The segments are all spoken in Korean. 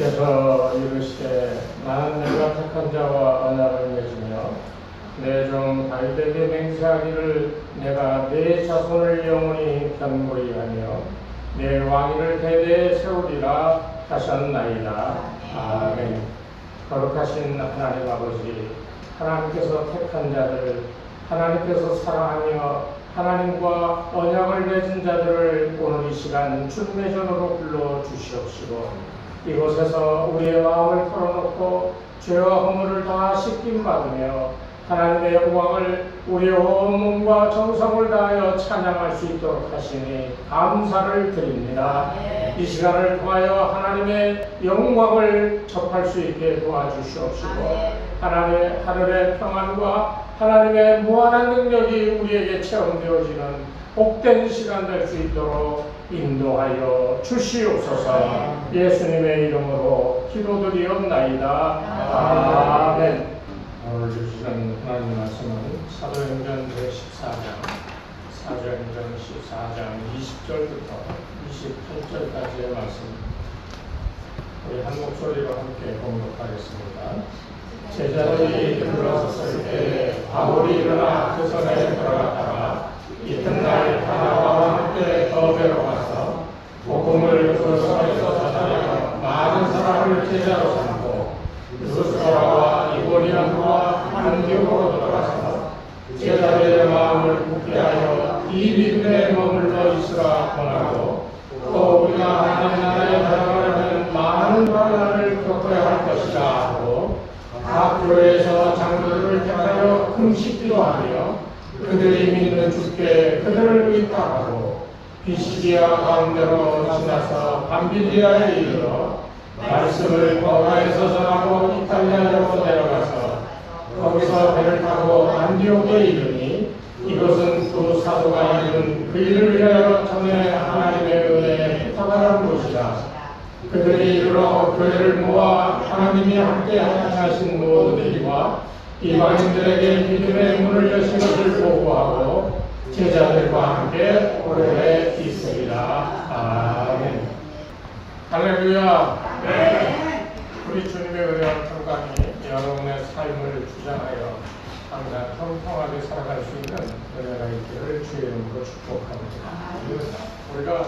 주께서 이르시되 나는 내가 택한 자와 언약을 맺으며 내 종 다윗에게 맹세하기를 내가 내 자손을 영원히 견고히 하며 내 왕위를 대대에 세우리라 하셨나이다. 아멘. 거룩하신 하나님 아버지, 하나님께서 택한 자들, 하나님께서 사랑하며 하나님과 언약을 맺은 자들을 오늘 이 시간 준매전으로 불러 주시옵시고 이곳에서 우리의 마음을 털어놓고 죄와 허물을 다 씻김 받으며 하나님의 영광을 우리의 온 몸과 정성을 다하여 찬양할 수 있도록 하시니 감사를 드립니다. 이 시간을 통하여 하나님의 영광을 접할 수 있게 도와주시옵시고 하나님의 하늘의 평안과 하나님의 무한한 능력이 우리에게 체험되어지는 복된 시간 될 수 있도록 인도하여 주시옵소서. 예수님의 이름으로 기도드리옵나이다. 아멘. 오늘 주시는 하나님 말씀은 사도행전 제14장 20절부터 28절까지의 말씀입니다. 우리 한 목소리로 함께 공독하겠습니다. 제자들이 들어섰을 때 바울이 일어나 그 성에 들어갔다가 이튿날 바나바와 함께 더베로 가서 복음을 그 성에서 전하여 많은 사람을 제자로 삼고 루스드라와 이고니온과 안디옥으로 들어가서 제자들의 마음을 굳게 하여 이 믿음에 머물러 있으라 권하고 또 우리가 하나님 나라에 들어가려면 많은 반란을 겪어야 할 것이라 하고 각 교회에서 장로들을 택하여 금식기도 하며 그들이 믿는 주께 그들을 의탁하고 비시디아 가운데로 지나서 밤빌리아에 이르러 말씀을 버가에서 전하고 이탈리아로 내려가서 거기서 배를 타고 안디옥에 이르니 이것은 두 사도가 이룬 그 일을 위하여 전에 하나님의 은혜에 부탁하는 곳이다. 그들이 이르러 교회를 모아 하나님이 함께 하신 모든 일과 이방인들에게 믿음의 문을 여신 것을 보고하고 제자들과 함께 오래 있으리라. 아멘. 할렐루야. 네. 우리 주님의 은혜와 평강이 여러분의 삶을 주장하여 항상 평평하게 살아갈 수 있는 은혜가 있기를 주의 이름으로 축복합니다. 우리가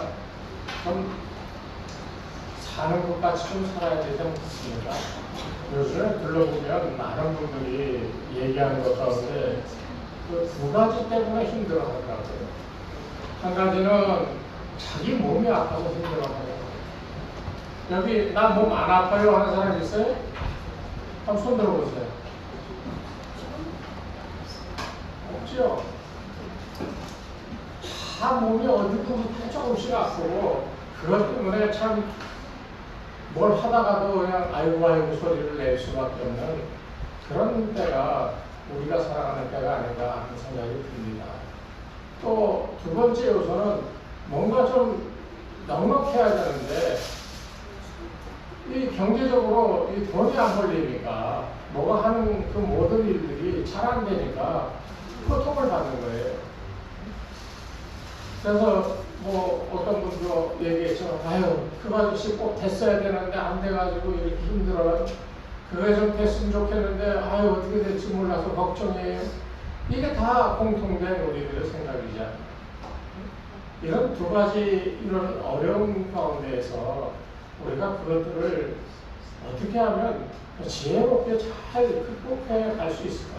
좀 사는 것 같이 좀 살아야 되지 않겠습니까? 요즘에 둘러보면 많은 분들이 얘기하는 것 가운데 그 두 가지 때문에 힘들어 하더라고요. 한 가지는 자기 몸이 아파서 힘들어 하더라고요. 여기 나 몸 안 아파요 하는 사람 있어요? 한번 손 들어보세요. 없죠? 다 몸이 어디부터 조금씩 아프고 그것 때문에 참 뭘 하다가도 그냥 아이고 소리를 낼 수밖에 없는 그런 때가 우리가 살아가는 때가 아닌가 하는 생각이 듭니다. 또 두 번째 요소는 뭔가 좀 넉넉해야 되는데 이 경제적으로 이 돈이 안 벌리니까 뭐가 하는 그 모든 일들이 잘 안 되니까 고통을 받는 거예요. 그래서 뭐 어떤 분도 얘기했죠. 아유 그 아저씨 꼭 됐어야 되는데 안 돼가지고 이렇게 힘들어요. 그게 좀 됐으면 좋겠는데 아유 어떻게 될지 몰라서 걱정이에요. 이게 다 공통된 우리들의 생각이죠. 이런 두 가지 이런 어려운 가운데에서 우리가 그것들을 어떻게 하면 지혜롭게 잘 극복해 갈 수 있을까?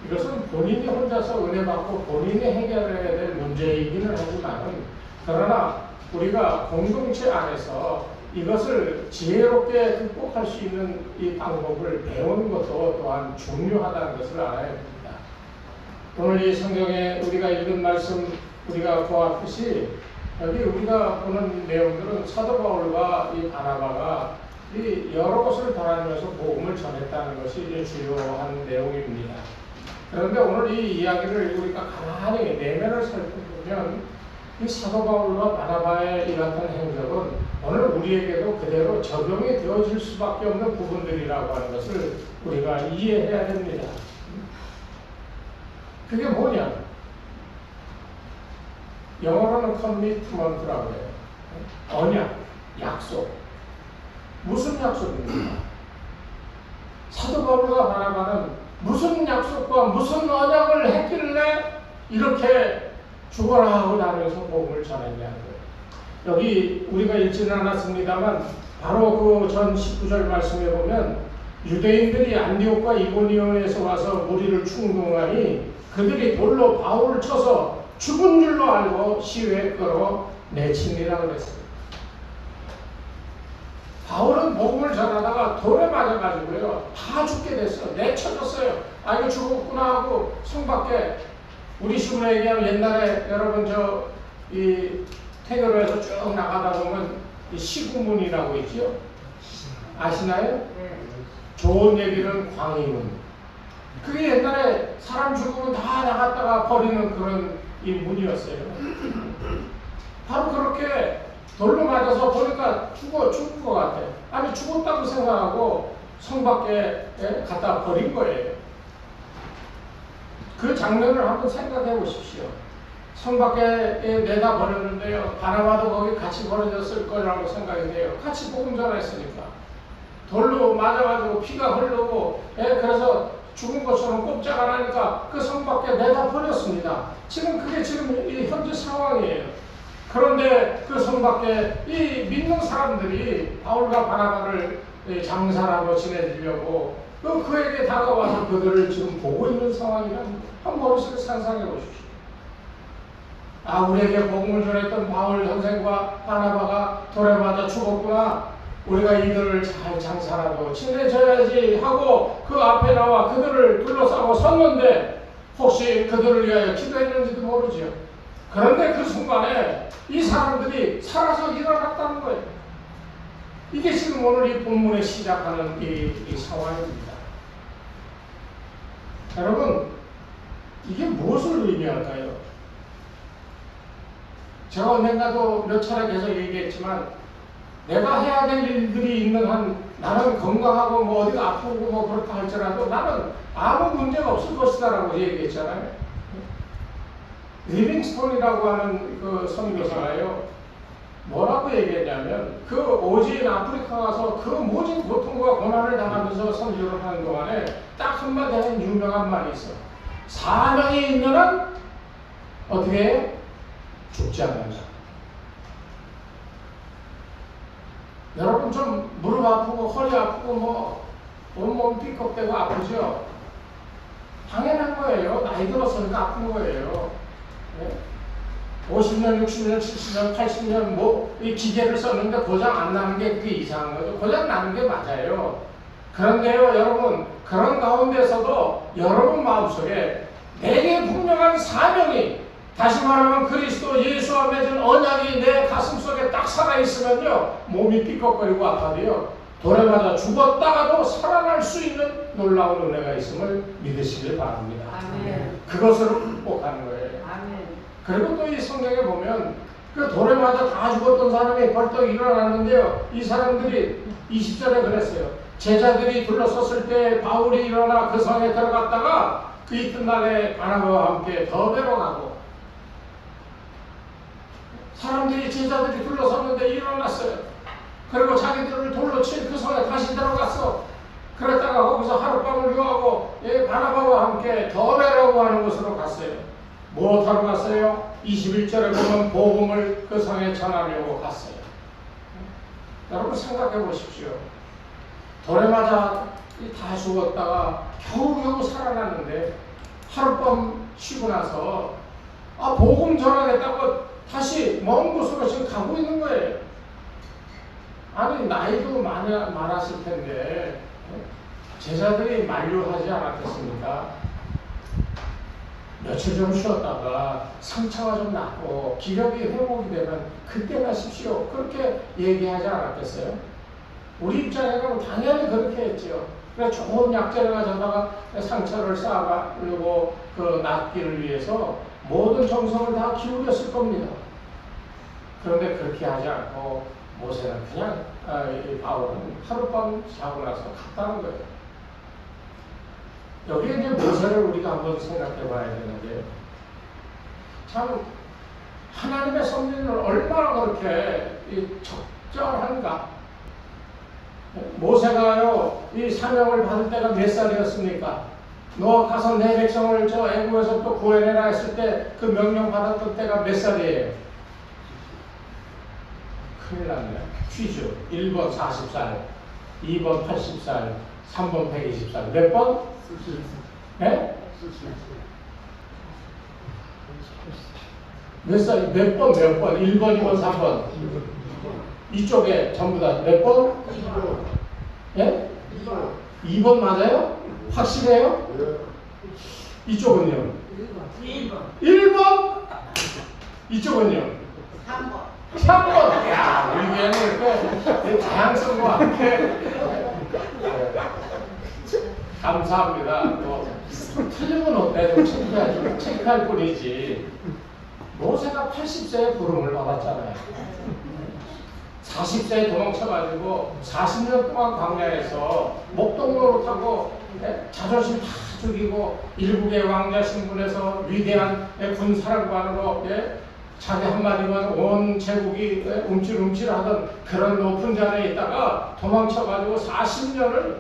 이것은 본인이 혼자서 은혜 받고 본인이 해결해야 될 문제이기는 하지만 그러나 우리가 공동체 안에서 이것을 지혜롭게 극복할 수 있는 이 방법을 배우는 것도 또한 중요하다는 것을 알아야 됩니다. 오늘 이 성경에 우리가 읽은 말씀 우리가 보았듯이 여기 우리가 보는 내용들은 사도 바울과 이 바나바가 이 여러 곳을 다니면서 복음을 전했다는 것이 이제 주요한 내용입니다. 그런데 오늘 이 이야기를 우리가 가만히 내면을 살펴보면 이 사도 바울과 바나바의 이 같은 행적은 오늘 우리에게도 그대로 적용이 되어질 수밖에 없는 부분들이라고 하는 것을 우리가 이해해야 됩니다. 그게 뭐냐? 영어로는 커미트먼트라고 해요. 언약, 약속. 무슨 약속입니까? 사도 바울과 바나바는 무슨 약속과 무슨 언약을 했길래 이렇게 죽어라 하고 다니면서 복음을 전했냐는 거예요. 여기 우리가 읽지는 않았습니다만 바로 그 전 19절 말씀에 보면 유대인들이 안디옥과 이고니온에서 와서 무리를 충동하니 그들이 돌로 바울을 쳐서 죽은 줄로 알고 시외에 끌어 내치니라 그랬어요. 바울은 복음을 전하다가 돌에 맞아가지고요 다 죽게 됐어요. 내쳐졌어요. 아 이거 죽었구나 하고 성 밖에 우리 식으로 얘기하면 옛날에 여러분 이 태교로에서 쭉 나가다 보면 이 시구문이라고 있죠. 아시나요? 좋은 얘기는 광희문. 그게 옛날에 사람 죽으면 다 나갔다가 버리는 그런 이 문이었어요. 바로 그렇게 돌로 맞아서 보니까 죽은 것 같아. 아니 죽었다고 생각하고 성 밖에 갖다 버린 거예요. 그 장면을 한번 생각해 보십시오. 성 밖에 내다 버렸는데요. 바나바도 거기 같이 버려졌을 거라고 생각이 돼요. 같이 복음 전했으니까. 돌로 맞아가지고 피가 흐르고 그래서 죽은 것처럼 꼼짝 안 하니까 그 성 밖에 내다 버렸습니다. 그게 지금 이 현재 상황이에요. 그런데 그 성 밖에 이 믿는 사람들이 바울과 바나바를 장사라고 지내주려고 그에게 다가와서 그들을 지금 보고 있는 상황이라는 한번 머릿속에 상상해 보십시오. 아 우리에게 복음을 전했던 바울 선생과 바나바가 돌에 맞아 죽었구나. 우리가 이들을 잘 장사라도 지내줘야지 하고 그 앞에 나와 그들을 둘러싸고 섰는데 혹시 그들을 위하여 기도했는지도 모르죠. 그런데 그 순간에 이 사람들이 살아서 일어났다는 거예요. 이게 지금 오늘 이 본문에 시작하는 이 상황입니다. 여러분 이게 무엇을 의미할까요? 제가 언젠가도 몇 차례 계속 얘기했지만 내가 해야 될 일들이 있는 한 나는 건강하고 뭐 어디가 아프고 뭐 그렇다 할지라도 나는 아무 문제가 없을 것이다 라고 얘기했잖아요. 리빙스톤이라고 하는 그 선교사가요 뭐라고 얘기했냐면 그 오지인 아프리카 가서 그 모진 고통과 고난을 당하면서 선교를 하는 동안에 딱 한마디 하는 유명한 말이 있어. 사명이 있는 한 어떻게 해요? 죽지 않는다. 여러분 좀 무릎 아프고 허리 아프고 뭐 온몸 삐걱대고 아프죠? 당연한 거예요. 나이 들었으니까 아픈 거예요. 네? 50년, 60년, 70년, 80년 뭐 이 기계를 썼는데 고장 안 나는 게 그게 이상한 거죠. 고장 나는 게 맞아요. 그런데요 여러분 그런 가운데서도 여러분 마음속에 내게 분명한 사명이 다시 말하면 그리스도 예수와 맺은 언약이 내 가슴속에 딱 살아있으면요 몸이 삐걱거리고 아파도요 돌에 맞아 죽었다가도 살아날 수 있는 놀라운 은혜가 있음을 믿으시길 바랍니다. 아멘. 그것을 극복하는 거예요. 아멘. 그리고 또 이 성경에 보면 그 돌에 맞아 다 죽었던 사람이 벌떡 일어났는데요 이 사람들이 20절에 그랬어요. 제자들이 둘러섰을 때 바울이 일어나 그 성에 들어갔다가 그 이튿날에 바나바와 함께 더베로 가고 사람들이 제자들이 둘러섰는데 일어났어요. 그리고 자기들을 돌로 친 그 성에 다시 들어갔어. 그랬다가 거기서 하룻밤을 유하고 바나바와 함께 더베라고 하는 곳으로 갔어요. 무엇하러 갔어요? 21절에 보면 복음을 그 성에 전하려고 갔어요. 여러분 생각해 보십시오. 돌에 맞아 다 죽었다가 겨우겨우 살아났는데 하룻밤 쉬고 나서 복음 전하겠다고 다시 먼 곳으로 지금 가고 있는 거예요. 아니 나이도 많았을 텐데 제자들이 만류하지 않았겠습니까? 며칠 좀 쉬었다가 상처가 좀 낫고 기력이 회복이 되면 그때 가십시오. 그렇게 얘기하지 않았겠어요? 우리 입장에서는 당연히 그렇게 했죠. 그래서 좋은 약재를 가져다가 상처를 쌓아가려고 그 낫기를 위해서 모든 정성을 다 기울였을 겁니다. 그런데 그렇게 하지 않고 모세는 그냥 바울은 하룻밤 자고 나서 갔다는 거예요. 여기에 이제 모세를 우리가 한번 생각해 봐야 되는데요. 참 하나님의 섭리는 얼마나 그렇게 적절한가. 모세가요 이 사명을 받을 때가 몇 살이었습니까? 너 가서 내 백성을 저 애굽에서부터 구해내라 했을 때 그 명령 받았던 때가 몇 살이에요? 큰일 났네. 퀴즈. 1번 40살, 2번 80살, 3번 120살. 몇 번? 네? 몇 살? 몇 번? 몇 번? 1번, 2번, 3번. 이쪽에 전부 다 몇 번? 2번. 예? 2번 맞아요? 확실해요? 이쪽은요? 1번. 1번? 이쪽은요? 3번. 3번. 야, 우리 교회는 다양성과 함께 감사합니다. 뭐 틀리면 어때? 좀 체크할 뿐이지. 모세가 80세에 부름을 받았잖아요. 40세에 도망쳐가지고 40년 동안 광야에서 목동으로 타고 자존심 다 죽이고 일국의 왕자 신분에서 위대한 군사령관으로 자기 한마디면 온 제국이 움찔움찔하던 그런 높은 자리에 있다가 도망쳐가지고 40년을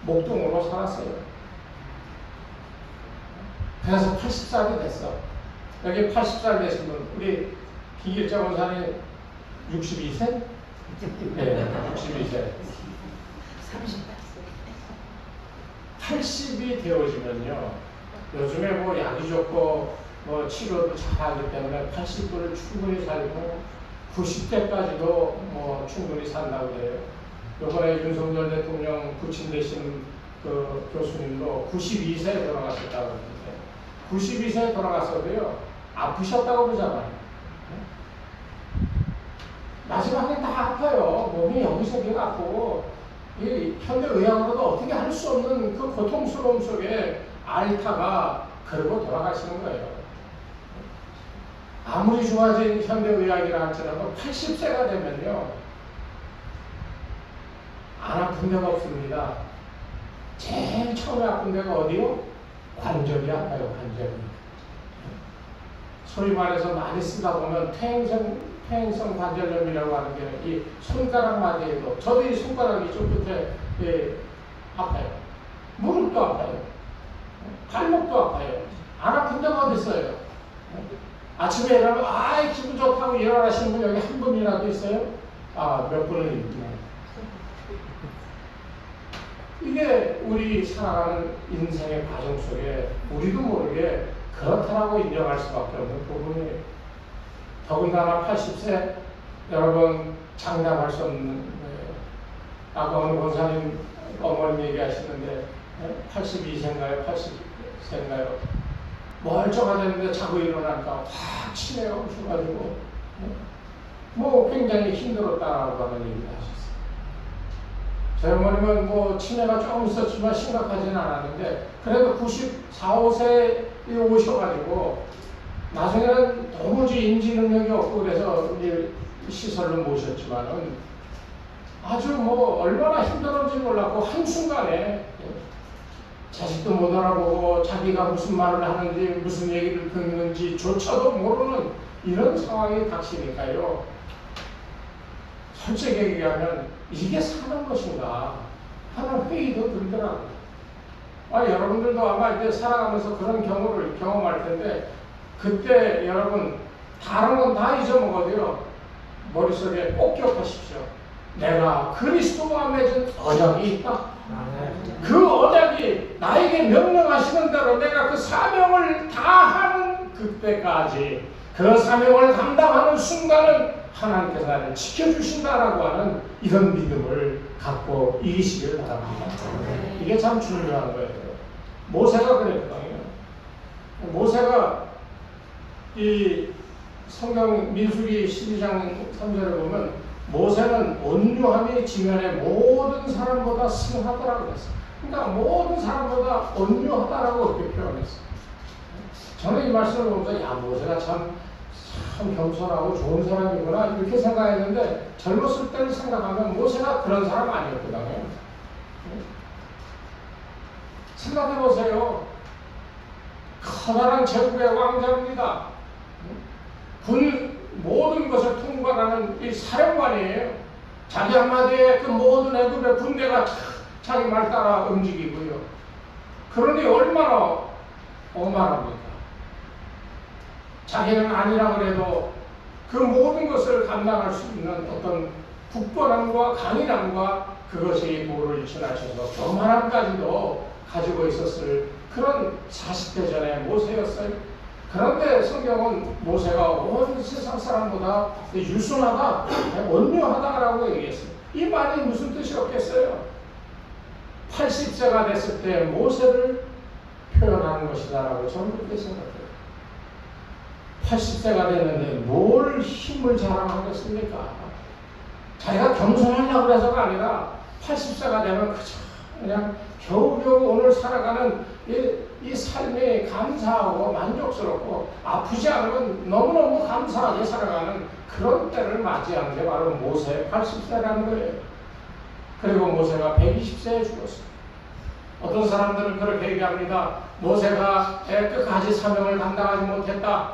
목동으로 살았어요. 그래서 80살이 됐어. 여기 80살 되신 분, 우리 김길자 원사님 62세? 네, 62세. 80이 되어지면요, 요즘에 뭐 약이 좋고 뭐 치료도 잘하기 때문에 80분을 충분히 살고 90대까지도 뭐 충분히 산다고 해요. 요번에 윤석열 대통령 부친 되신 그 교수님도 92세에 돌아가셨다고 하는데 92세에 돌아갔어도요 아프셨다고 그러잖아요. 마지막에 다 아파요. 몸이 여기저기가 아프고 이 현대의학으로도 어떻게 할 수 없는 그 고통스러움 속에 앓다가 그러고 돌아가시는 거예요. 아무리 좋아진 현대의학이라 할지라도 80세가 되면요 안 아픈 데가 없습니다. 제일 처음에 아픈 데가 어디요? 관절이 아파요. 관절이. 소위 말해서 많이 쓰다 보면 퇴행성 관절염이라고 하는 게 이 손가락 마디에도, 저도 이 손가락이 좀 끝에 아파요. 무릎도 아파요. 발목도 아파요. 안 아픈 데가 어디 있어요? 아침에 일어나면 아이 기분 좋다고 일어나시는 분 여기 한 분이라도 있어요? 아, 몇 분은 있네. 이게 우리 살아가는 인생의 과정 속에 우리도 모르게 그렇다라고 인정할 수밖에 없는 부분이에요. 더군다나 80세 여러분 장담할 수 없는 아까 오늘 권사님 어머님 얘기하시는데 82세인가요? 80세인가요? 멀쩡하다는데 자고 일어나니까 확 치매가 오셔가지고 뭐 굉장히 힘들었다라고 하는 얘기를 하셨어요. 저희 어머님은 뭐 치매가 조금 있었지만 심각하지는 않았는데 그래도 94, 5세에 오셔가지고 나중에는 도무지 인지 능력이 없고 그래서 우리 시설로 모셨지만은 아주 뭐 얼마나 힘들었는지 몰랐고 한순간에 자식도 못 알아보고 자기가 무슨 말을 하는지 무슨 얘기를 듣는지조차도 모르는 이런 상황이 닥치니까요. 솔직히 얘기하면 이게 사는 것인가 하는 회의도 들더라고요. 여러분들도 아마 이제 살아가면서 그런 경우를 경험할 텐데 그때 여러분 다른 건 다 잊어먹어도요. 머릿속에 꼭 기억하십시오. 내가 그리스도와 맺은 언약이 있다. 그 언약이 나에게 명령하시는 대로 내가 그 사명을 다하는 그때까지 그 사명을 감당하는 순간은 하나님께서 나를 지켜주신다라고 하는 이런 믿음을 갖고 이기시길 바랍니다. 이게 참 중요한 거예요. 모세가 그랬거든요. 모세가 이 성경 민수기 12장 3절에 보면 모세는 온유함이 지면의 모든 사람보다 승하다라고 그랬어요. 그러니까 모든 사람보다 온유하다라고 그렇게 표현했어요. 저는 이 말씀을 보면서 야 모세가 참 겸손하고 좋은 사람이구나 이렇게 생각했는데 젊었을 때를 생각하면 모세가 그런 사람 아니었거든요. 생각해보세요. 커다란 제국의 왕자입니다. 군 모든 것을 통과하는 이 사령관이에요. 자기 한마디에 그 모든 애굽의 군대가 자기 말 따라 움직이고요. 그러니 얼마나 오만합니까? 자기는 아니라 그래도 그 모든 것을 감당할 수 있는 어떤 굳건함과 강인함과 그것이 도를 지나쳐서 교만함까지도 가지고 있었을 그런 40대 전의 모세였어요. 그런데 성경은 모세가 온 세상 사람보다 유순하다, 온유하다라고 얘기했어요. 이 말이 무슨 뜻이었겠어요? 80세가 됐을 때 모세를 표현하는 것이다라고 저는 그렇게 생각해요. 80세가 됐는데 뭘 힘을 자랑하겠습니까? 자기가 겸손하려고 해서가 아니라 80세가 되면 그냥 겨우겨우 오늘 살아가는 이 삶이 감사하고 만족스럽고 아프지 않으면 너무너무 감사하게 살아가는 그런 때를 맞이한 게 바로 모세 80세라는 거예요. 그리고 모세가 120세에 죽었어요. 어떤 사람들은 그렇게 얘기합니다. 모세가 끝까지 사명을 감당하지 못했다.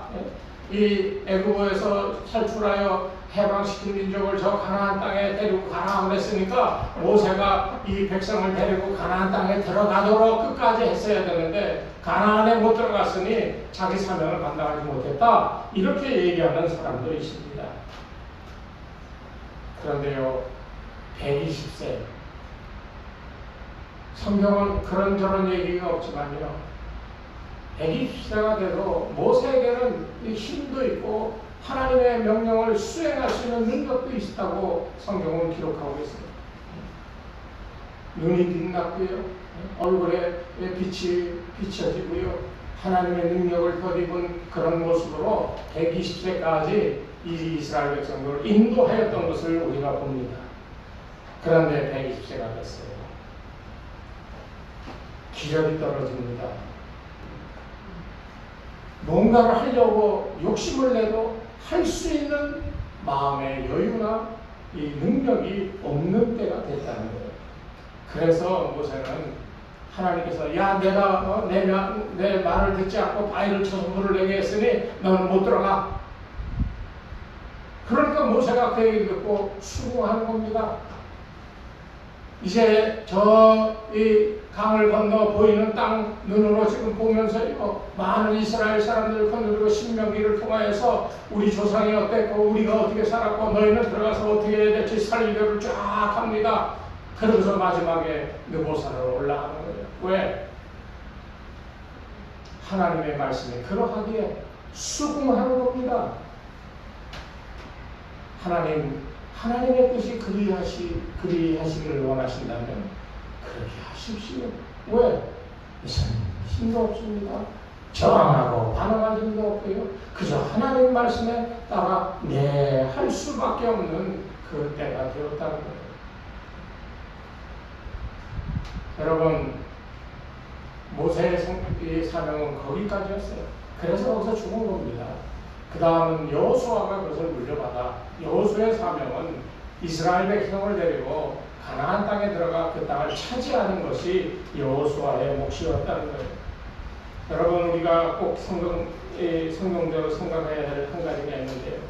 이 애굽에서 탈출하여 해방시킨 민족을 저 가나안 땅에 데리고 가라고 했으니까 모세가 이 백성을 데리고 가나안 땅에 들어가도록 끝까지 했어야 되는데 가나안에 못 들어갔으니 자기 사명을 감당하지 못했다. 이렇게 얘기하는 사람들이 있습니다. 그런데요, 120세 성경은 그런저런 얘기가 없지만요, 120세가 돼도 모세에게는 힘도 있고 하나님의 명령을 수행할 수 있는 능력도 있다고 성경은 기록하고 있습니다. 눈이 빛났고요, 얼굴에 빛이 비춰지고요, 하나님의 능력을 덧입은 그런 모습으로 120세까지 이 이스라엘 백성들을 인도하였던 것을 우리가 봅니다. 그런데 120세가 됐어요. 기력이 떨어집니다. 뭔가를 하려고 욕심을 내도 할 수 있는 마음의 여유나 이 능력이 없는 때가 됐다는 거예요. 그래서 모세는 하나님께서 야 내가 내 말을 듣지 않고 바위를 쳐서 물을 내게 했으니 너는 못 들어가. 그러니까 모세가 그 얘기를 듣고 수긍하는 겁니다. 이제 이 강을 건너 보이는 땅 눈으로 지금 보면서 많은 이스라엘 사람들을 거느리고 신명기를 통하여서 우리 조상이 어땠고 우리가 어떻게 살았고 너희는 들어가서 어떻게 해야 될지 살리기를 쫙 합니다. 그러면서 마지막에 느보산으로 올라가는 거예요. 왜? 하나님의 말씀이 그러하기에 수긍하는 겁니다. 하나님의 뜻이 그리하시기를 원하신다면 그렇게 하십시오. 왜? 힘도 없습니다. 저항하고 반항할 힘도 없고요. 그저 하나님 말씀에 따라 할 수밖에 없는 그 때가 되었다는 거예요. 여러분, 모세의 사명은 거기까지였어요. 그래서 거기서 죽은 겁니다. 그 다음은 여호수아가 그것을 물려받아 여호수아의 사명은 이스라엘 백성을 데리고 가나안 땅에 들어가 그 땅을 차지하는 것이 여호수아의 몫이었다는 거예요. 여러분, 우리가 꼭 성경대로 생각해야 될 한 가지가 있는데요.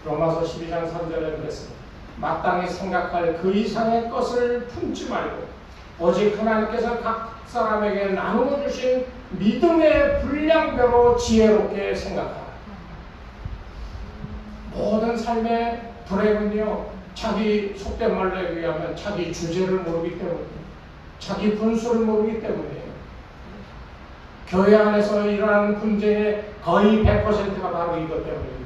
로마서 12장 3절에 그랬습니다. 마땅히 생각할 그 이상의 것을 품지 말고 오직 하나님께서 각 사람에게 나누어 주신 믿음의 분량대로 지혜롭게 생각하라. 모든 삶의 불행은요, 자기 속된 말로 얘기하면 자기 주제를 모르기 때문이에요. 자기 분수를 모르기 때문이에요. 교회 안에서 일어나는 분쟁의 거의 100%가 바로 이것 때문입니다.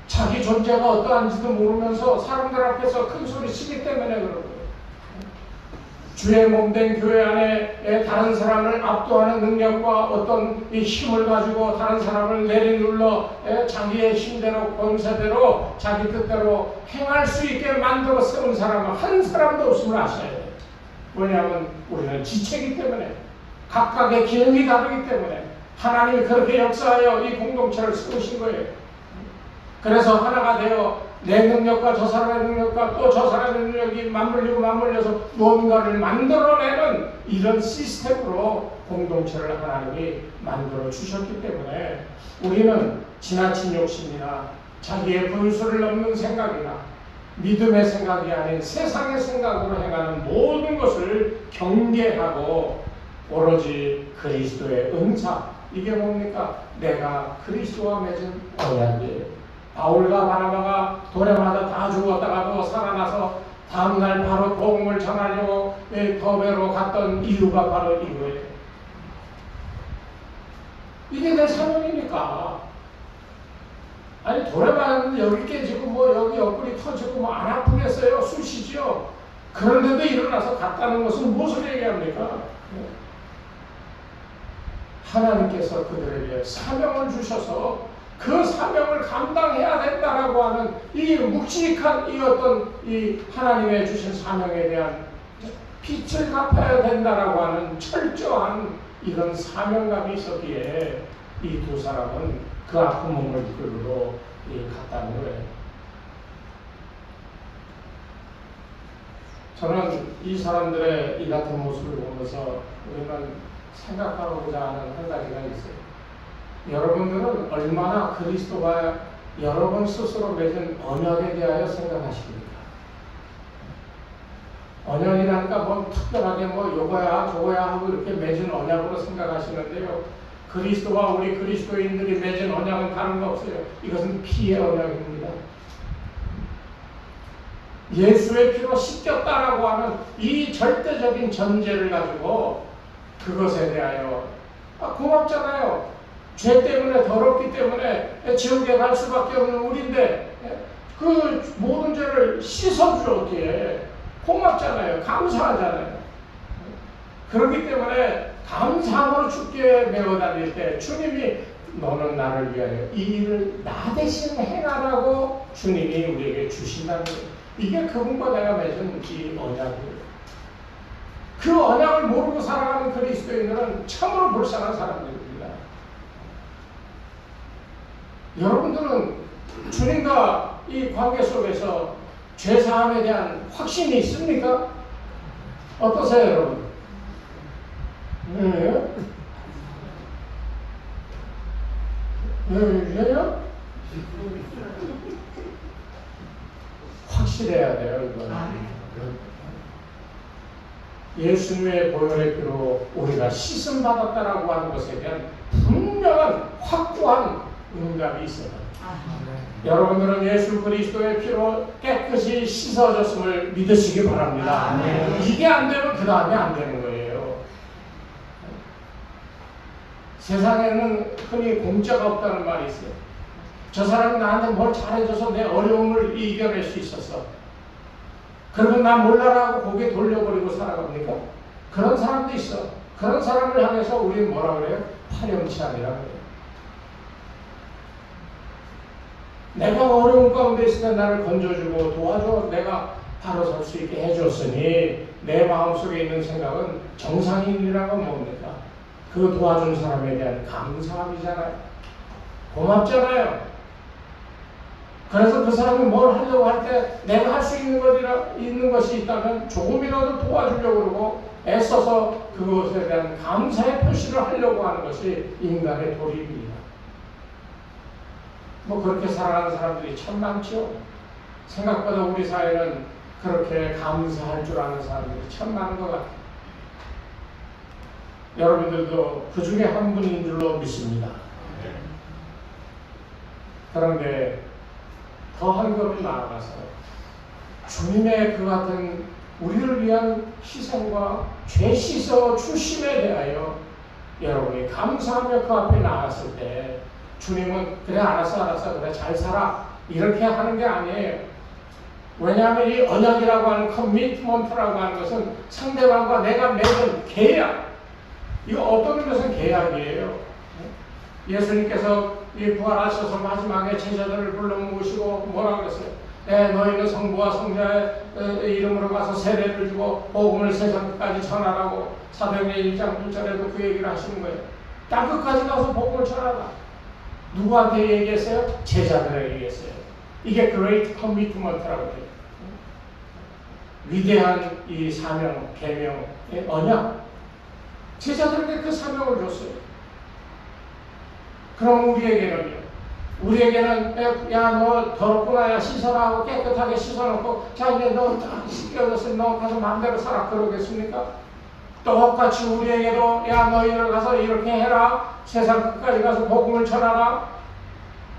자기 존재가 어떠한지도 모르면서 사람들 앞에서 큰 소리 치기 때문에 그런 거예요. 주의 몸된 교회 안에 다른 사람을 압도하는 능력과 어떤 이 힘을 가지고 다른 사람을 내리눌러 자기의 힘대로 권세대로 자기 뜻대로 행할 수 있게 만들어 세운 사람은 한 사람도 없음을 아셔야 돼요. 왜냐하면 우리는 지체이기 때문에, 각각의 기능이 다르기 때문에 하나님이 그렇게 역사하여 이 공동체를 세우신 거예요. 그래서 하나가 되어 내 능력과 저 사람의 능력과 또 저 사람의 능력이 맞물려서 무언가를 만들어내는 이런 시스템으로 공동체를 하나님이 만들어 주셨기 때문에 우리는 지나친 욕심이나 자기의 분수를 넘는 생각이나 믿음의 생각이 아닌 세상의 생각으로 행하는 모든 것을 경계하고 오로지 그리스도의 은사, 이게 뭡니까? 내가 그리스도와 맺은 언약이에요. 바울과 바나바가 도래마다 다 죽었다가도 살아나서 다음날 바로 복음을 전하려고 더베로 갔던 이유가 바로 이거예요. 이게 내 사명이니까. 아니 도래만 여기 깨지고 뭐 여기 옆구리 터지고 뭐 안 아프겠어요? 쑤시죠. 그런데도 일어나서 갔다는 것은 무엇을 얘기합니까? 하나님께서 그들에게 사명을 주셔서 그 사명을 감당해야 된다라고 하는 이 묵직한 이 어떤 이 하나님의 주신 사명에 대한 빛을 갚아야 된다라고 하는 철저한 이런 사명감이 있었기에 이 두 사람은 그 아픈 몸을 이끌고 갔다는 거예요. 저는 이 사람들의 이 같은 모습을 보면서 우리는 생각하고자 하는 한 가지가 있어요. 여러분들은 얼마나 그리스도가 여러분 스스로 맺은 언약에 대하여 생각하십니까? 언약이라니까 뭐 특별하게 뭐 요거야 저거야 하고 이렇게 맺은 언약으로 생각하시는데요. 그리스도와 우리 그리스도인들이 맺은 언약은 다른 거 없어요. 이것은 피의 언약입니다. 예수의 피로 씻겼다라고 하는 이 절대적인 전제를 가지고 그것에 대하여 고맙잖아요. 죄 때문에 더럽기 때문에 지옥에 갈 수밖에 없는 우리인데 그 모든 죄를 씻어주었기에 고맙잖아요. 감사하잖아요. 그렇기 때문에 감사함으로 주께 메어 다닐 때 주님이 너는 나를 위하여 이 일을 나 대신 행하라고 주님이 우리에게 주신다는 거예요. 이게 그분과 내가 맺은 이 언약이에요. 그 언약을 모르고 살아가는 그리스도인들은 참으로 불쌍한 사람들입니다. 여러분들은 주님과 이 관계 속에서 죄사함에 대한 확신이 있습니까? 어떠세요, 여러분? 왜요? 확실해야 돼요, 이거는. 예수님의 보혈의 피로 우리가 씻음 받았다라고 하는 것에 대한 분명한 확고한 응답이 있어요. 여러분들은 예수 그리스도의 피로 깨끗이 씻어졌음을 믿으시기 바랍니다. 이게 안 되면 그 다음에 안 되는 거예요. 세상에는 흔히 공짜가 없다는 말이 있어요. 저 사람이 나한테 뭘 잘해줘서 내 어려움을 이겨낼 수 있었어. 그러면 나 몰라라고 고개 돌려버리고 살아갑니까? 그런 사람도 있어. 그런 사람을 향해서 우리는 뭐라 그래요? 파렴치한이라고 그래요. 내가 어려운 가운데 있을 때 나를 건져주고 도와줘. 내가 바로 설 수 있게 해줬으니 내 마음속에 있는 생각은 정상인이라고 뭡니까? 그 도와준 사람에 대한 감사함이잖아요. 고맙잖아요. 그래서 그 사람이 뭘 하려고 할 때 내가 할 수 있는 것이 있다면 조금이라도 도와주려고 그러고 애써서 그것에 대한 감사의 표시를 하려고 하는 것이 인간의 도리입니다. 뭐 그렇게 살아가는 사람들이 참 많죠. 생각보다 우리 사회는 그렇게 감사할 줄 아는 사람들이 참 많은 것 같아요. 여러분들도 그 중에 한 분인 줄로 믿습니다. 그런데 더 한 걸음 나아가서 주님의 그 같은 우리를 위한 희생과 죄 씻어 주심에 대하여 여러분이 감사하며 그 앞에 나갔을 때 주님은 그래 알았어 그래 잘 살아 이렇게 하는 게 아니에요. 왜냐하면 이 언약이라고 하는 커미트먼트라고 하는 것은 상대방과 내가 맺은 계약, 이거 어떤 것은 계약이에요. 예수님께서 이 부활하셔서 마지막에 제자들을 불러 모시고 뭐라고 그랬어요? 너희는 성부와 성자의 이름으로 가서 세례를 주고 복음을 세상까지 전하라고 사도행전 1장 1절에도 그 얘기를 하시는 거예요. 땅끝까지 가서 복음을 전하라. 누구한테 얘기했어요? 제자들에게 얘기했어요. 이게 Great Commitment라고 해요. 위대한 이 사명, 계명의 언약. 제자들에게 그 사명을 줬어요. 그럼 우리에게는요, 우리에게는 야 너 더럽구나 야 씻어라 하고 깨끗하게 씻어놓고 자 이제 너 씻겨졌으니 너 가서 마음대로 살아 그러겠습니까? 똑같이 우리에게도 야 너희들 가서 이렇게 해라 세상 끝까지 가서 복음을 전하라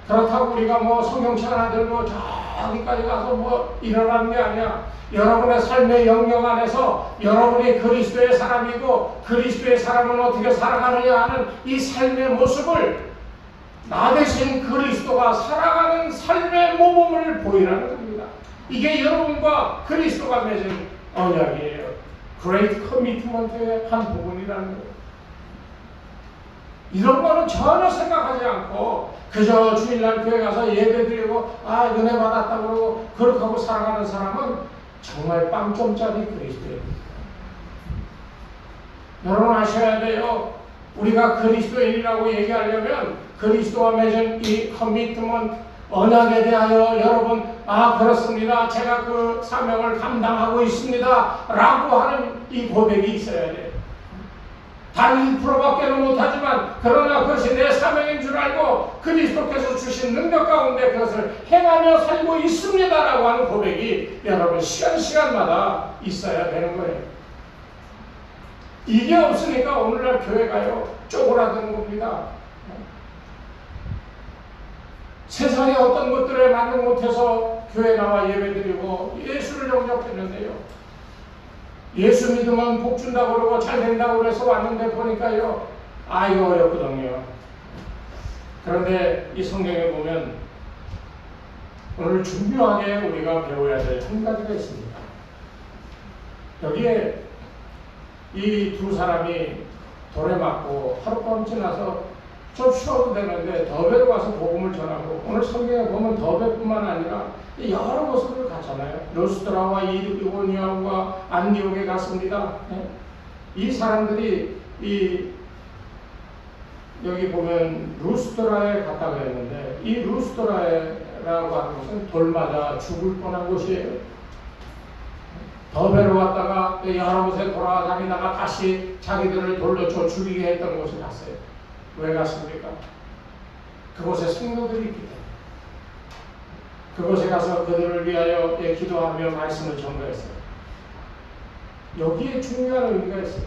그렇다고 우리가 뭐 성경책 하나 들고 저기까지 가서 뭐 일어나는 게 아니야. 여러분의 삶의 영역 안에서 여러분이 그리스도의 사람이고 그리스도의 사람은 어떻게 살아가느냐 하는 이 삶의 모습을 나 대신 그리스도가 살아가는 삶의 모범을 보이라는 겁니다. 이게 여러분과 그리스도가 맺은 언약이에요. Great Commitment의 한 부분이라는 거예요. 이런 거는 전혀 생각하지 않고 그저 주일날 교회 가서 예배 드리고 은혜 받았다 그러고 그렇게 하고 살아가는 사람은 정말 빵점짜리 그리스도입니다. 여러분 아셔야 돼요. 우리가 그리스도인이라고 얘기하려면 그리스도와 맺은 이 커미트먼트 언약에 대하여 여러분 그렇습니다. 제가 그 사명을 감당하고 있습니다. 라고 하는 이 고백이 있어야 돼요. 단 1%밖에는 못하지만 그러나 그것이 내 사명인 줄 알고 그리스도께서 주신 능력 가운데 그것을 행하며 살고 있습니다라고 하는 고백이 여러분 시간마다 있어야 되는 거예요. 이게 없으니까 오늘날 교회가요 쪼그라드는 겁니다. 세상의 어떤 것들에 만족 못해서 교회 나와 예배드리고 예수를 영접했는데요. 예수 믿으면 복 준다고 그러고 잘 된다고 그래서 왔는데 보니까요 이거 어렵거든요. 그런데 이 성경에 보면 오늘 중요하게 우리가 배워야 될 한 가지가 있습니다. 여기에 이 두 사람이 돌에 맞고 하룻밤 지나서 좀 쉬어도 되는데 더베로 가서 복음을 전하고 오늘 성경에 보면 더베뿐만 아니라 여러 곳을 갔잖아요. 루스드라와 이고니아와 안디옥에 갔습니다. 이 사람들이 여기 보면 루스드라에 갔다 그랬는데 이 루스드라라고 하는 것은 돌 맞아 죽을 뻔한 곳이에요. 더베로 갔다가 여러 곳에 돌아다니다가 다시 자기들을 돌로 쳐 죽이게 했던 곳에 갔어요. 왜 갔습니까? 그곳에 성도들이 있기 때문에. 그곳에 가서 그들을 위하여 기도하며 말씀을 전가했어요. 여기에 중요한 의미가 있어요.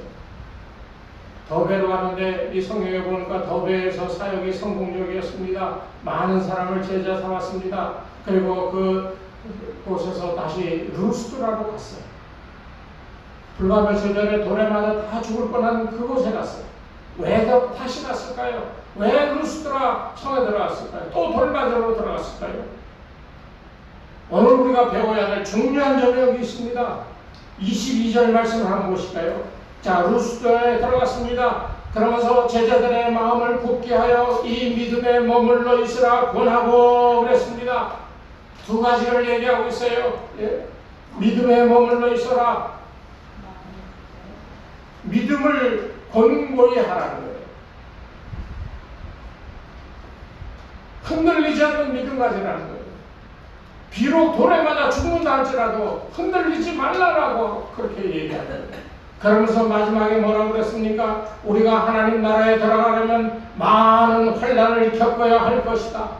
더베로 가는데 이 성경에 보니까 더베에서 사역이 성공적이었습니다. 많은 사람을 제자 삼았습니다. 그리고 그곳에서 다시 루스드라로 갔어요. 불과 며칠 전에 돌에 맞아 다 죽을 뻔한 그곳에 갔어요. 왜 다시 갔을까요? 왜 루스드라 성에 들어갔을까요? 또 돌맞으로 들어갔을까요? 오늘 우리가 배워야 될 중요한 점이 여기 있습니다. 22절 말씀을 한번 보실까요? 자, 루스드라에 들어갔습니다. 그러면서 제자들의 마음을 굳게 하여 이 믿음에 머물러 있으라 권하고 그랬습니다. 두 가지를 얘기하고 있어요. 믿음에 머물러 있어라. 믿음을 권고히 하라는 거예요. 흔들리지 않는 믿음 가지라는 거예요. 비록 돌에 맞아 죽는다 할지라도 흔들리지 말라라고 그렇게 얘기하는 거예요. 그러면서 마지막에 뭐라고 그랬습니까? 우리가 하나님 나라에 들어가려면 많은 환난을 겪어야 할 것이다.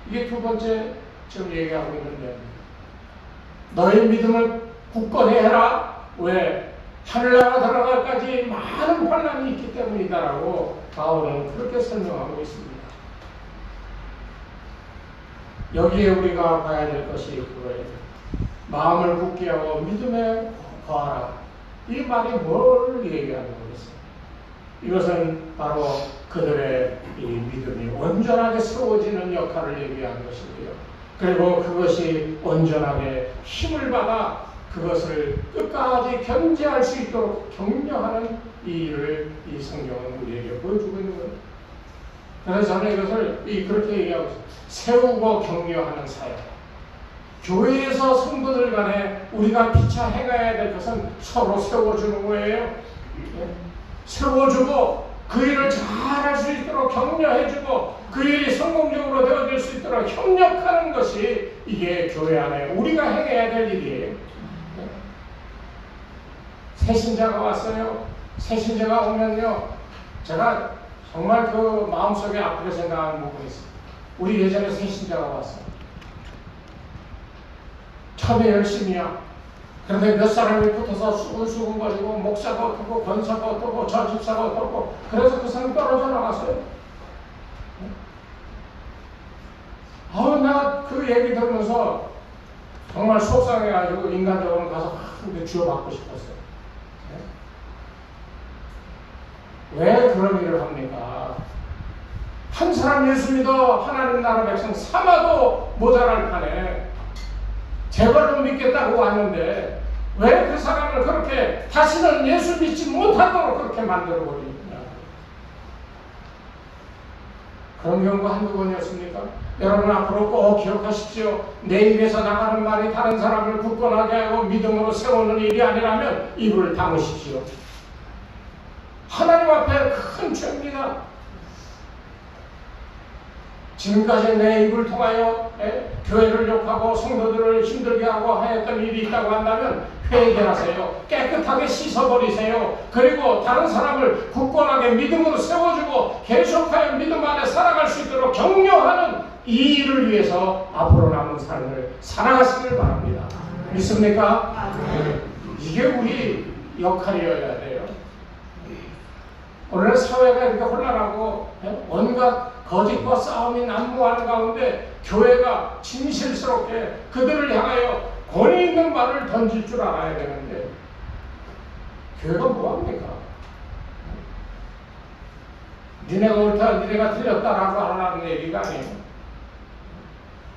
이게 두 번째 지금 얘기하고 있는데 너의 믿음을 굳건히 해라. 왜? 하늘나라 들어갈까지 많은 환난이 있기 때문이다라고 바울은 그렇게 설명하고 있습니다. 여기에 우리가 봐야 될 것이 그거예요. 마음을 굳게 하고 믿음에 거하라. 이 말이 뭘 얘기하는 거겠어요? 이것은 바로 그들의 이 믿음이 온전하게 세워지는 역할을 얘기하는 것이고요. 그리고 그것이 온전하게 힘을 받아 그것을 끝까지 견제할 수 있도록 격려하는 이 일을 이 성경은 우리에게 보여주고 있는 거예요. 그래서 저는 이것을 그렇게 얘기하고 있어요. 세우고 격려하는 사역. 교회에서 성도들 간에 우리가 피차 행해야 될 것은 서로 세워주는 거예요. 세워주고 그 일을 잘할 수 있도록 격려해주고 그 일이 성공적으로 되어질 수 있도록 협력하는 것이 이게 교회 안에 우리가 행해야 될 일이에요. 새신자가 왔어요. 새신자가 오면요, 제가 정말 그 마음속에 아프게 생각하는 부분이 있어요. 우리 예전에 새신자가 왔어. 처음에 열심히야. 그런데 몇 사람이 붙어서 수근수근거리고 목사가 어떻고 권사가 어떻고 전집사가 어떻고 그래서 그 사람이 떨어져 나갔어요. 내가 그 얘기 들으면서 정말 속상해가지고 인간적으로 가서 근데 쥐어받고 싶었어요. 왜 그런 일을 합니까? 한 사람 예수 믿어 하나님 나라 백성 삼아도 모자랄 판에 제발로 믿겠다고 왔는데 왜 그 사람을 그렇게 다시는 예수 믿지 못하도록 그렇게 만들어버리냐. 그런 경우가 한두 번이었습니까? 여러분 앞으로 꼭 기억하십시오. 내 입에서 나가는 말이 다른 사람을 굳건하게 하고 믿음으로 세우는 일이 아니라면 입을 다무십시오. 하나님 앞에 큰 죄입니다. 지금까지 내 입을 통하여 교회를 욕하고 성도들을 힘들게 하고 하였던 일이 있다고 한다면 회개하세요. 깨끗하게 씻어버리세요. 그리고 다른 사람을 굳건하게 믿음으로 세워주고 계속하여 믿음 안에 살아갈 수 있도록 격려하는 이 일을 위해서 앞으로 남은 삶을 살아가시길 바랍니다. 믿습니까? 이게 우리 역할이어야 돼요. 오늘 사회가 이렇게 혼란하고 온갖 거짓과 싸움이 난무하는 가운데 교회가 진실스럽게 그들을 향하여 권위 있는 말을 던질 줄 알아야 되는데 교회가 뭐합니까? 니네가 옳다, 니네가 틀렸다라고 하라는 얘기가 아니에요.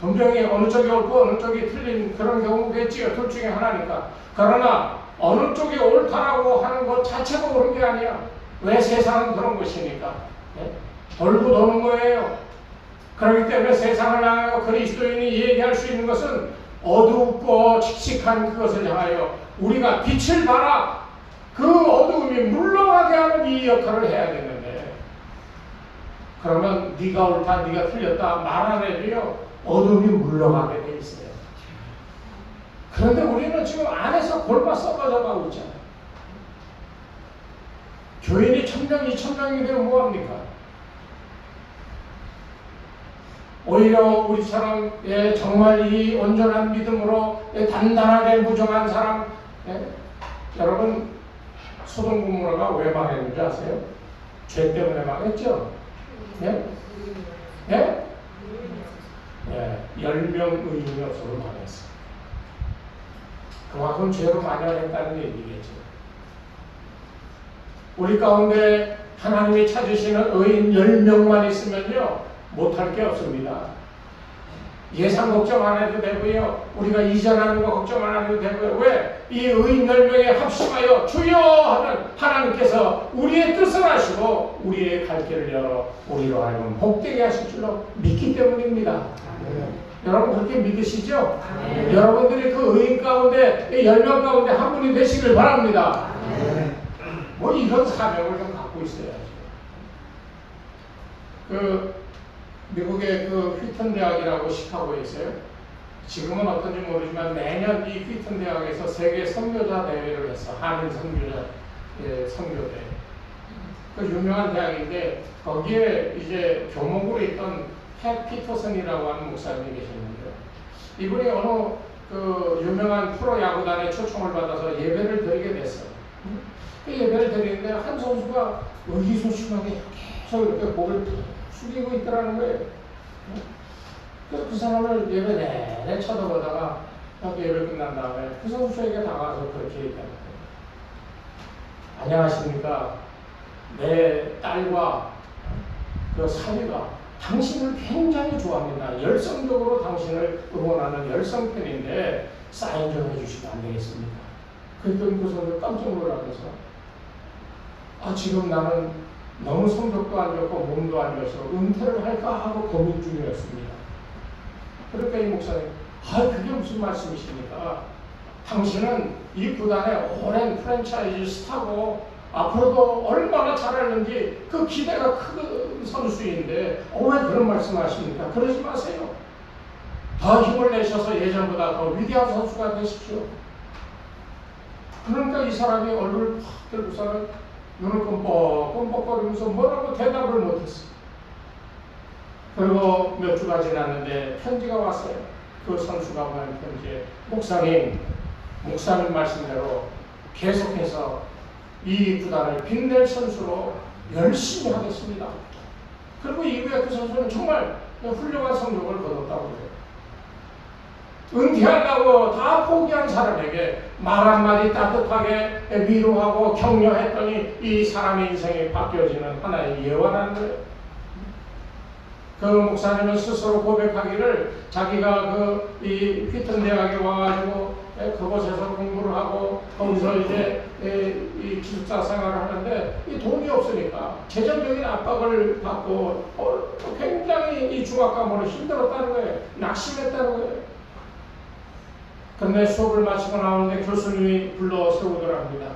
분명히 어느 쪽이 옳고 어느 쪽이 틀린 그런 경우겠지요. 둘 중에 하나니까. 그러나 어느 쪽이 옳다라고 하는 것 자체가 옳은 게 아니야. 왜 세상은 그런 것이니까. 돌고 도는 거예요. 그렇기 때문에 세상을 향하여 그리스도인이 얘기할 수 있는 것은 어둡고 칙칙한 그것을 향하여 우리가 빛을 발아 그 어두움이 물러가게 하는 이 역할을 해야 되는데 그러면 네가 옳다, 네가 틀렸다 말 안 해도요 어둠이 물러가게 돼 있어요. 그런데 우리는 지금 안에서 골마 썩어져 가고 있잖아요. 교인이 1000명, 2000명이 되면 뭐합니까? 오히려 우리처럼 정말 이 온전한 믿음으로 단단하게 무정한 사람 여러분 소돔 고모라가 왜 망했는지 아세요? 죄 때문에 망했죠? 예? 예? 예, 10명 의인이 없어서 망했어요. 그만큼 죄로 만연했다는 얘기겠죠. 우리 가운데 하나님이 찾으시는 의인 10명만 있으면요 못할 게 없습니다. 예산 걱정 안 해도 되고요. 우리가 이전하는 거 걱정 안 해도 되고요. 왜? 이 의인 10명에 합심하여 주여 하는 하나님께서 우리의 뜻을 하시고 우리의 갈 길을 열어 우리로 하여금 복되게 하실 줄로 믿기 때문입니다. 여러분 그렇게 믿으시죠? 여러분들이 그 의인 가운데 10명 가운데 한 분이 되시길 바랍니다. 뭐 이런 사명을 좀 갖고 있어야죠. 미국의 그 휘튼 대학이라고 시카고에 있어요. 지금은 어떤지 모르지만 매년 이 휘튼 대학에서 세계 선교자 대회를 했어. 한인 선교자 선교대. 그 유명한 대학인데 거기에 이제 교목으로 있던 팻 피터슨이라고 하는 목사님이 계셨는데요. 이분이 어느 그 유명한 프로 야구단에 초청을 받아서 예배를 드리게 됐어요. 그 예배를 드리는데 한 선수가 의기소침하게 계속 이렇게 고개를 숙이고 있더라는 거예요. 그래서 그 사람을 예배 내내 쳐다보다가 예배 끝난 다음에 그 선수에게 다가와서 그렇게 얘기합니다. 안녕하십니까. 내 딸과 그 사위가 당신을 굉장히 좋아합니다. 열성적으로 당신을 응원하는 열성팬인데 사인 좀 해주시면 안 되겠습니까? 그랬더니 그 선수 깜짝 놀라면서 지금 나는 너무 성적도 안 좋고 몸도 안 좋아서 은퇴를 할까 하고 고민 중이었습니다. 그러니까 이 목사님, 그게 무슨 말씀이십니까? 당신은 이 구단의 오랜 프랜차이즈 스타고 앞으로도 얼마나 잘하는지 그 기대가 큰 선수인데 왜 그런 말씀하십니까? 그러지 마세요. 더 힘을 내셔서 예전보다 더 위대한 선수가 되십시오. 그러니까 이 사람이 얼굴을 팍 들고서는 눈을 끔뻑끔뻑거리면서 뭐라고 대답을 못했어요. 그리고 몇 주가 지났는데 편지가 왔어요. 그 선수가 보낸 편지에 목사님 말씀대로 계속해서 이 구단을 빛낼 선수로 열심히 하겠습니다. 그리고 이후에 그 선수는 정말 훌륭한 성적을 거뒀다고 해요. 은퇴하려고 다 포기한 사람에게 말 한마디 따뜻하게 위로하고 격려했더니 이 사람의 인생이 바뀌어지는 하나의 예화라는 거예요. 그 목사님은 스스로 고백하기를 자기가 이 휘튼 대학에 와가지고 그곳에서 공부를 하고 거기서 이제 이 기숙사 생활을 하는데 이 돈이 없으니까 재정적인 압박을 받고 굉장히 이 중학과목으로 힘들었다는 거예요. 낙심했다는 거예요. 그런데 수업을 마치고 나오는데 교수님이 불러 세우더랍니다.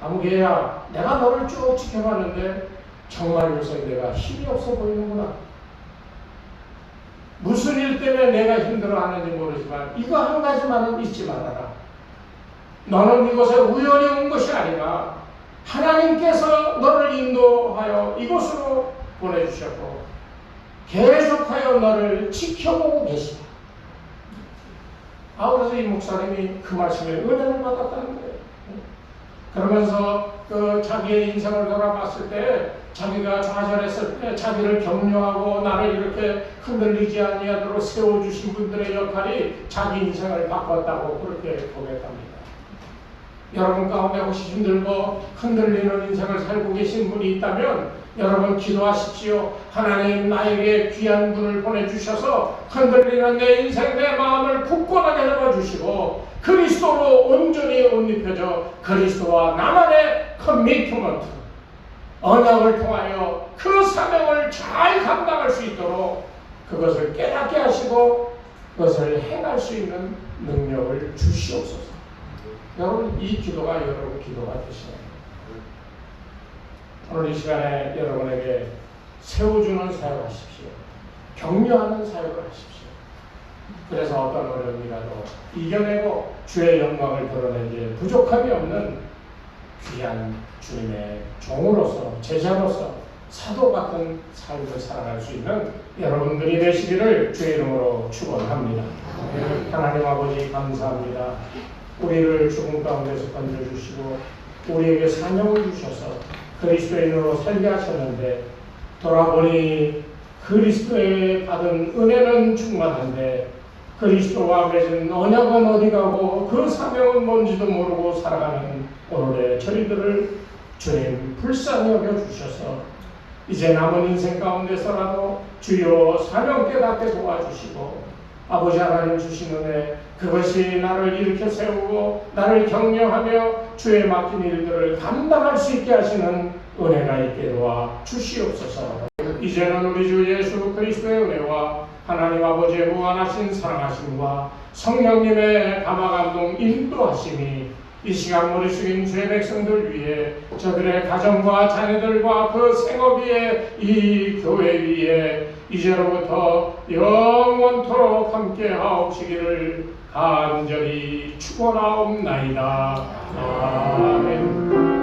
아무개야, 내가 너를 쭉 지켜봤는데 정말 요새 내가 힘이 없어 보이는구나. 무슨 일 때문에 내가 힘들어하는지 모르지만 이거 한 가지만은 잊지 말아라. 너는 이곳에 우연히 온 것이 아니라 하나님께서 너를 인도하여 이곳으로 보내주셨고 계속하여 너를 지켜보고 계시다. 그래서 이 목사님이 그 말씀에 은혜를 받았다는 거예요. 그러면서 자기의 인생을 돌아봤을 때 자기가 좌절했을 때 자기를 격려하고 나를 이렇게 흔들리지 아니하도록 세워주신 분들의 역할이 자기 인생을 바꿨다고 그렇게 고백합니다. 여러분 가운데 혹시 힘들고 흔들리는 인생을 살고 계신 분이 있다면 여러분 기도하십시오. 하나님 나에게 귀한 분을 보내주셔서 흔들리는 내 인생 내 마음을 굳건하게 해주시고 그리스도로 온전히 옷 입혀져 그리스도와 나만의 커미트먼트 언약을 통하여 그 사명을 잘 감당할 수 있도록 그것을 깨닫게 하시고 그것을 행할 수 있는 능력을 주시옵소서. 여러분 이 기도가 여러분 기도가 되시나요? 오늘 이 시간에 여러분에게 세워주는 사역을 하십시오. 격려하는 사역을 하십시오. 그래서 어떤 어려움이라도 이겨내고 주의 영광을 드러내기에 부족함이 없는 귀한 주님의 종으로서 제자로서 사도 같은 삶을 살아갈 수 있는 여러분들이 되시기를 주의 이름으로 축원합니다. 하나님 아버지 감사합니다. 우리를 죽음 가운데서 건져주시고 우리에게 사명을 주셔서 그리스도인으로 살게 하셨는데 돌아보니 그리스도에 받은 은혜는 충만한데 그리스도와 맺은 언약은 어디 가고 그 사명은 뭔지도 모르고 살아가는 오늘의 저희들을 주님 불쌍히 여겨주셔서 이제 남은 인생 가운데서라도 주여 사명 깨닫게 도와주시고 아버지 하나님 주신 은혜 그것이 나를 일으켜 세우고 나를 격려하며 주의 맡긴 일들을 감당할 수 있게 하시는 은혜가 있게 도와 주시옵소서. 이제는 우리 주 예수 그리스도의 은혜와 하나님 아버지의 무한하신 사랑하심과 성령님의 감화감동 인도하심이 이 시간 머리 숙인 주의 백성들 위해 저들의 가정과 자녀들과 그 생업 위에 이 교회 위에 이제로부터 영원토록 함께 하옵시기를 간절히 축원하옵나이다. 아멘.